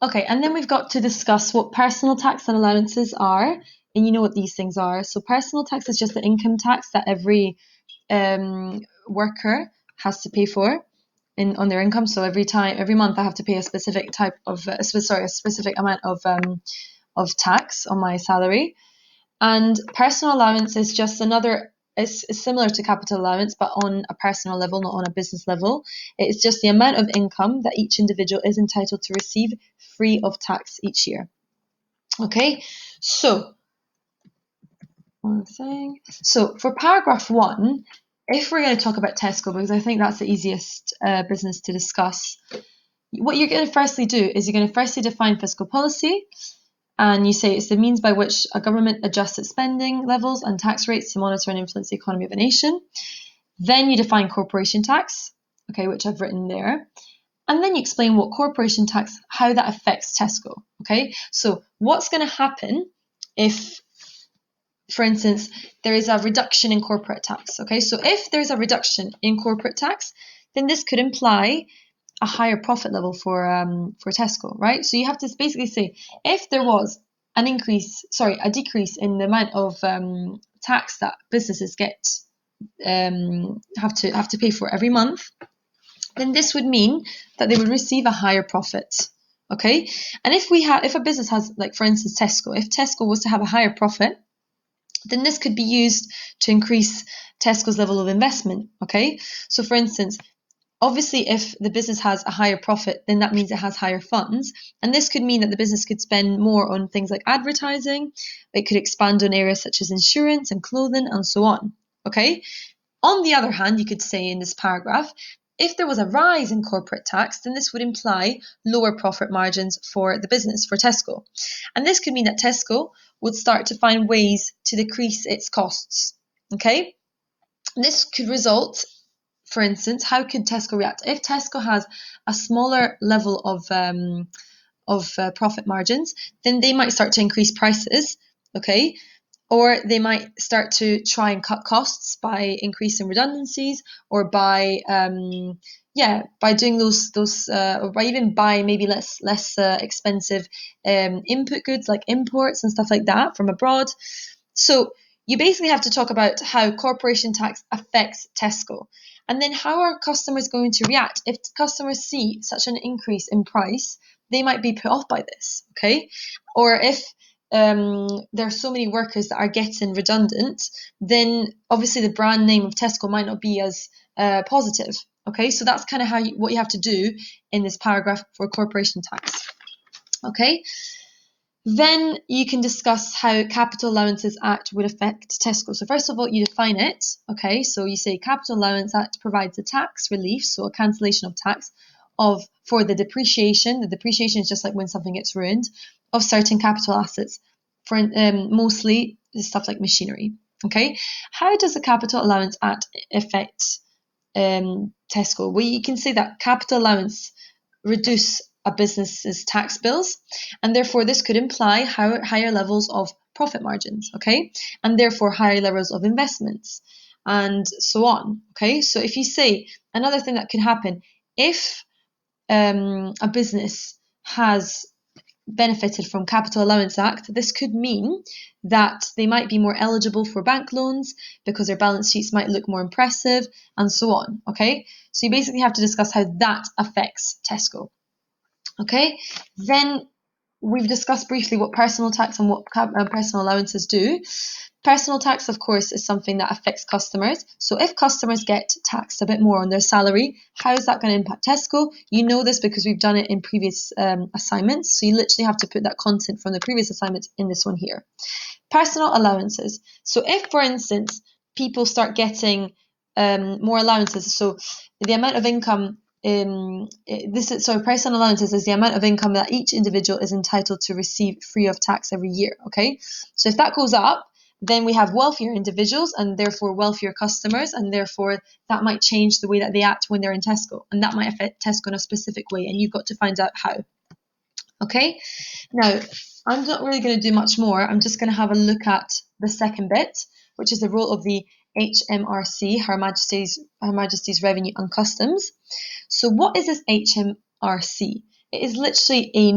Okay, and then we've got to discuss what personal tax and allowances are, and you know what these things are. So personal tax is just the income tax that every worker has to pay for on their income. So every month, I have to pay a specific type of a specific amount of tax on my salary. And personal allowance is just another. Is similar to capital allowance, but on a personal level, not on a business level. It's just the amount of income that each individual is entitled to receive free of tax each year. Okay, so one thing. So for paragraph 1, if we're going to talk about Tesco, because I think that's the easiest business to discuss, what you're going to firstly do is you're going to firstly define fiscal policy, and you say it's the means by which a government adjusts its spending levels and tax rates to monitor and influence the economy of a nation. Then you define corporation tax, okay, which I've written there. And then you explain what corporation tax, how that affects Tesco, okay? So what's going to happen if, for instance, there is a reduction in corporate tax, okay? So if there's a reduction in corporate tax, then this could imply a higher profit level for Tesco, right? So you have to basically say if there was a decrease in the amount of tax that businesses have to pay for every month, then this would mean that they would receive a higher profit. Okay, and if a business has, like for instance Tesco, if Tesco was to have a higher profit, then this could be used to increase Tesco's level of investment. Okay, so for instance, obviously, if the business has a higher profit, then that means it has higher funds. And this could mean that the business could spend more on things like advertising. It could expand on areas such as insurance and clothing and so on. Okay? On the other hand, you could say in this paragraph, if there was a rise in corporate tax, then this would imply lower profit margins for the business, for Tesco. And this could mean that Tesco would start to find ways to decrease its costs. Okay? This could result, for instance, how could Tesco react? If Tesco has a smaller level of profit margins, then they might start to increase prices, okay? Or they might start to try and cut costs by increasing redundancies, or by by doing those or by even buying maybe less expensive input goods like imports and stuff like that from abroad. So you basically have to talk about how corporation tax affects Tesco. And then how are customers going to react? If customers see such an increase in price, they might be put off by this, okay? Or if there are so many workers that are getting redundant, then obviously the brand name of Tesco might not be as positive, okay? So that's kind of what you have to do in this paragraph for corporation tax, okay? Then you can discuss how Capital Allowances Act would affect Tesco. So first of all, you define it. Okay, so you say Capital Allowance Act provides a tax relief, so a cancellation of tax for the depreciation. The depreciation is just like when something gets ruined, of certain capital assets, for mostly stuff like machinery. Okay, how does the Capital Allowance Act affect Tesco? Well, you can say that capital allowance reduce a business's tax bills, and therefore this could imply higher levels of profit margins, okay, and therefore higher levels of investments and so on. Okay, so if you say another thing that could happen, if a business has benefited from Capital Allowance Act, this could mean that they might be more eligible for bank loans because their balance sheets might look more impressive and so on. Okay, so you basically have to discuss how that affects Tesco. Okay, then we've discussed briefly what personal tax and what personal allowances do. Personal tax, of course, is something that affects customers. So if customers get taxed a bit more on their salary, how is that going to impact Tesco? You know this because we've done it in previous assignments. So you literally have to put that content from the previous assignments in this one here. Personal allowances. So if, for instance, people start getting more allowances, so the amount of income personal allowances is the amount of income that each individual is entitled to receive free of tax every year. Okay, so if that goes up, then we have wealthier individuals and therefore wealthier customers, and therefore that might change the way that they act when they're in Tesco, and that might affect Tesco in a specific way, and you've got to find out how. Okay, now I'm not really going to do much more. I'm just going to have a look at the second bit, which is the role of the HMRC, Her Majesty's Revenue and Customs. So what is this HMRC? It is literally a